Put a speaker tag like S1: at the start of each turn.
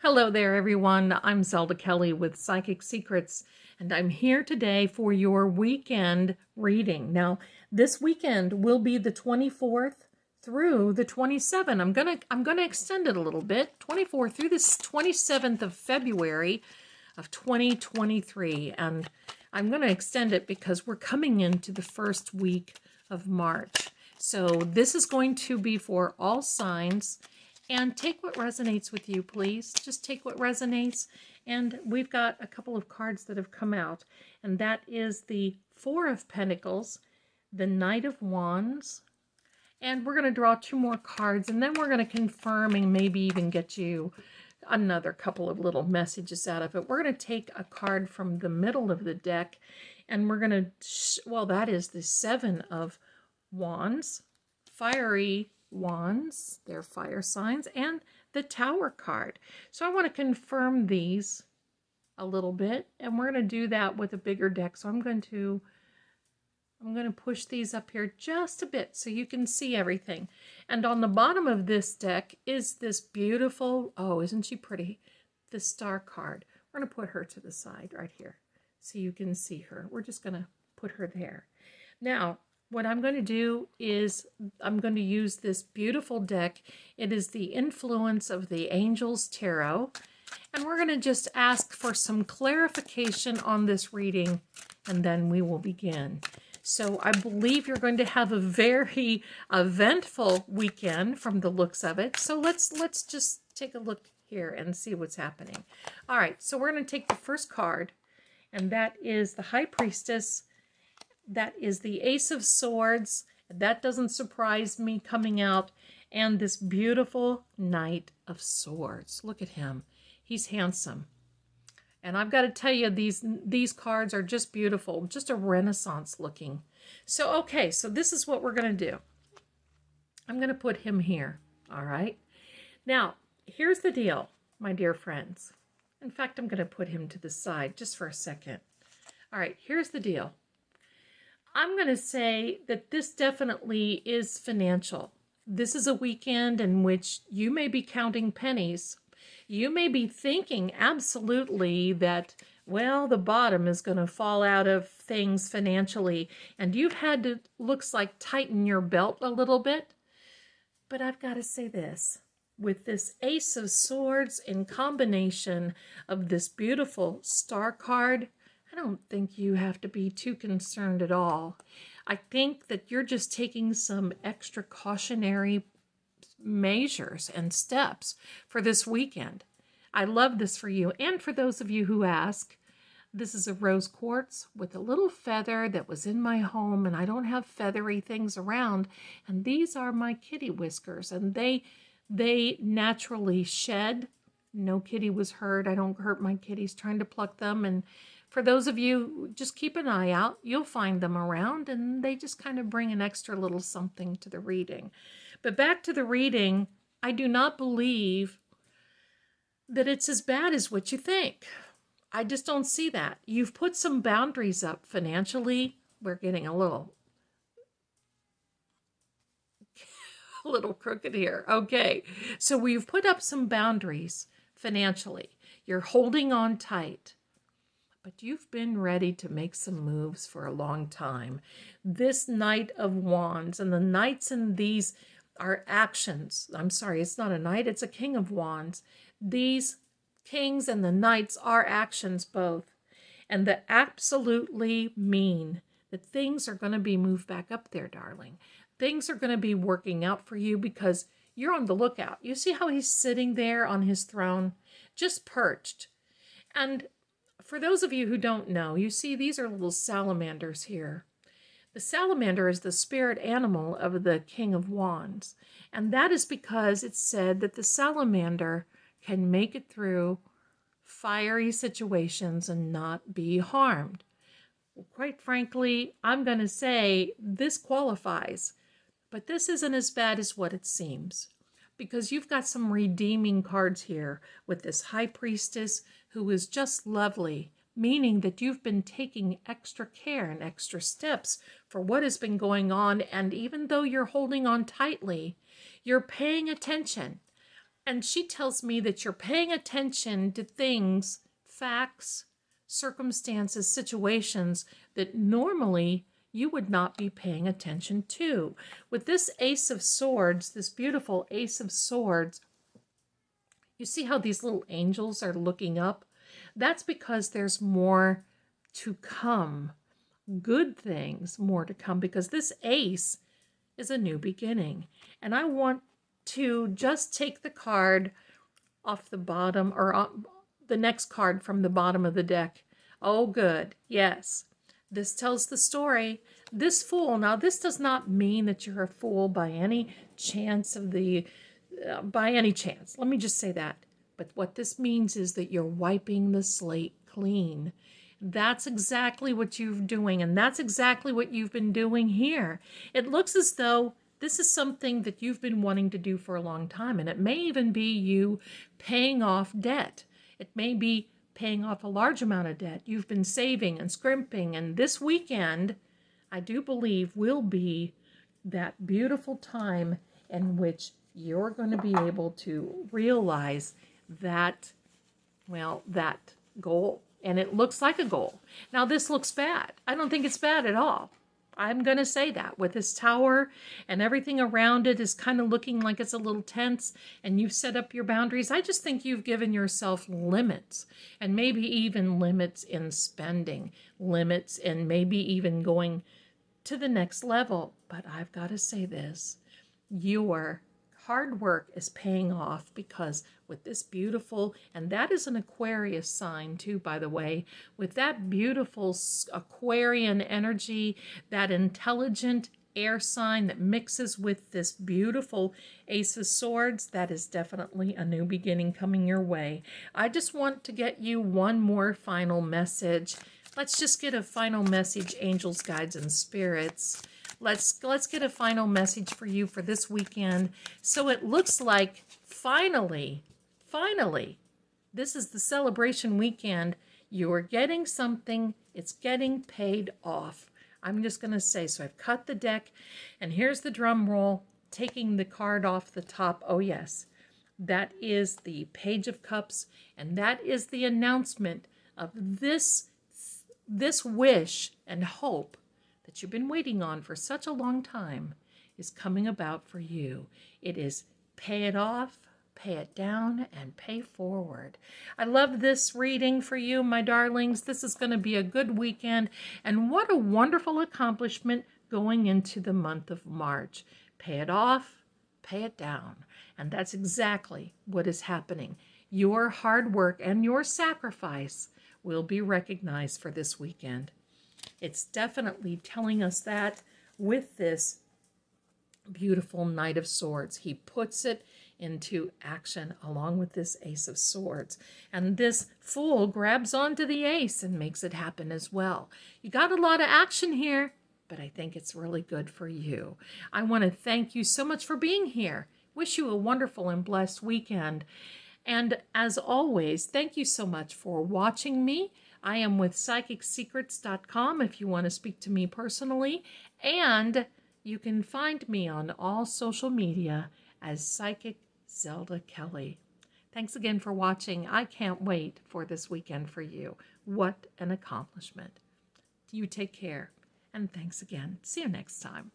S1: Hello there, everyone. I'm Zelda Kelly with Psychic Secrets, and I'm here today for your weekend reading. Now, this weekend will be the 24th through the 27th. I'm gonna extend it a little bit, 24th through the 27th of February of 2023, and I'm gonna extend it because we're coming into the first week of March. So this is going to be for all signs. And take what resonates with you, please. Just take what resonates. And we've got a couple of cards that have come out. And that is the Four of Pentacles, the Knight of Wands. And we're going to draw two more cards. And then we're going to confirm and maybe even get you another couple of little messages out of it. We're going to take a card from the middle of the deck. And we're going to, well, that is the Seven of Wands, fiery wands, they're fire signs, and the Tower card. So I want to confirm these a little bit, and we're going to do that with a bigger deck. So I'm going to push these up here just a bit so you can see everything. And on the bottom of this deck is this beautiful, oh, isn't she pretty? The Star card. We're going to put her to the side right here so you can see her. We're just going to put her there. Now, what I'm going to do is I'm going to use this beautiful deck. It is the Influence of the Angels Tarot. And we're going to just ask for some clarification on this reading, and then we will begin. So I believe you're going to have a very eventful weekend from the looks of it. So let's just take a look here and see what's happening. All right, so we're going to take the first card, and that is the High Priestess. That is the Ace of Swords. That doesn't surprise me coming out. And this beautiful Knight of Swords. Look at him. He's handsome. And I've got to tell you, these cards are just beautiful. Just a Renaissance looking. So, okay, so this is what we're going to do. I'm going to put him here. All right. Now, here's the deal, my dear friends. In fact, I'm going to put him to the side just for a second. All right, here's the deal. I'm going to say that this definitely is financial. This is a weekend in which you may be counting pennies. You may be thinking absolutely that, well, the bottom is going to fall out of things financially, and you've had to, looks like, tighten your belt a little bit. But I've got to say this. With this Ace of Swords in combination of this beautiful Star card, I don't think you have to be too concerned at all. I think that you're just taking some extra cautionary measures and steps for this weekend. I love this for you. And for those of you who ask, this is a rose quartz with a little feather that was in my home, and I don't have feathery things around. And these are my kitty whiskers, and they naturally shed. No kitty was hurt. I don't hurt my kitties trying to pluck them. And for those of you, just keep an eye out. You'll find them around, and they just kind of bring an extra little something to the reading. But back to the reading, I do not believe that it's as bad as what you think. I just don't see that. You've put some boundaries up financially. We're getting a little crooked here. Okay, so we've put up some boundaries financially. You're holding on tight. But you've been ready to make some moves for a long time. This Knight of Wands, and the knights in these are actions. I'm sorry, it's not a knight, it's a King of Wands. These kings and the knights are actions both. And that absolutely mean that things are going to be moved back up there, darling. Things are going to be working out for you because you're on the lookout. You see how he's sitting there on his throne, just perched. And for those of you who don't know, you see these are little salamanders here. The salamander is the spirit animal of the King of Wands. And that is because it's said that the salamander can make it through fiery situations and not be harmed. Well, quite frankly, I'm going to say this qualifies. But this isn't as bad as what it seems. Because you've got some redeeming cards here with this High Priestess who is just lovely, meaning that you've been taking extra care and extra steps for what has been going on, and even though you're holding on tightly, you're paying attention. And she tells me that you're paying attention to things, facts, circumstances, situations that normally you would not be paying attention to. With this Ace of Swords, this beautiful Ace of Swords, you see how these little angels are looking up? That's because there's more to come. Good things, more to come, because this ace is a new beginning. And I want to just take the card off the bottom, or the next card from the bottom of the deck. Oh, good. Yes. This tells the story. This Fool. Now, this does not mean that you're a fool by any chance of the, by any chance. Let me just say that. But what this means is that you're wiping the slate clean. That's exactly what you're doing, and that's exactly what you've been doing here. It looks as though this is something that you've been wanting to do for a long time, and it may even be you paying off debt. It may be paying off a large amount of debt. You've been saving and scrimping, and this weekend, I do believe, will be that beautiful time in which you're going to be able to realize that, well, that goal. And it looks like a goal. Now, this looks bad. I don't think it's bad at all. I'm going to say that. With this tower and everything around it is kind of looking like it's a little tense, and you've set up your boundaries. I just think you've given yourself limits, and maybe even limits in spending, limits in maybe even going to the next level. But I've got to say this. Your hard work is paying off, because with this beautiful, and that is an Aquarius sign too, by the way, with that beautiful Aquarian energy, that intelligent air sign that mixes with this beautiful Ace of Swords, that is definitely a new beginning coming your way. I just want to get you one more final message. Let's just get a final message, angels, guides, and spirits. Let's get a final message for you for this weekend. So it looks like finally, this is the celebration weekend. You are getting something. It's getting paid off. I'm just going to say, so I've cut the deck, and here's the drum roll, taking the card off the top. Oh, yes, that is the Page of Cups, and that is the announcement of this wish and hope that you've been waiting on for such a long time is coming about for you. It is pay it off, pay it down, and pay forward. I love this reading for you, my darlings. This is going to be a good weekend, and what a wonderful accomplishment going into the month of March. Pay it off, pay it down, and that's exactly what is happening. Your hard work and your sacrifice will be recognized for this weekend. It's definitely telling us that with this beautiful Knight of Swords. He puts it into action along with this Ace of Swords. And this Fool grabs onto the ace and makes it happen as well. You got a lot of action here, but I think it's really good for you. I want to thank you so much for being here. Wish you a wonderful and blessed weekend. And as always, thank you so much for watching me. I am with PsychicSecrets.com if you want to speak to me personally. And you can find me on all social media as Psychic Zelda Kelly. Thanks again for watching. I can't wait for this weekend for you. What an accomplishment. You take care. And thanks again. See you next time.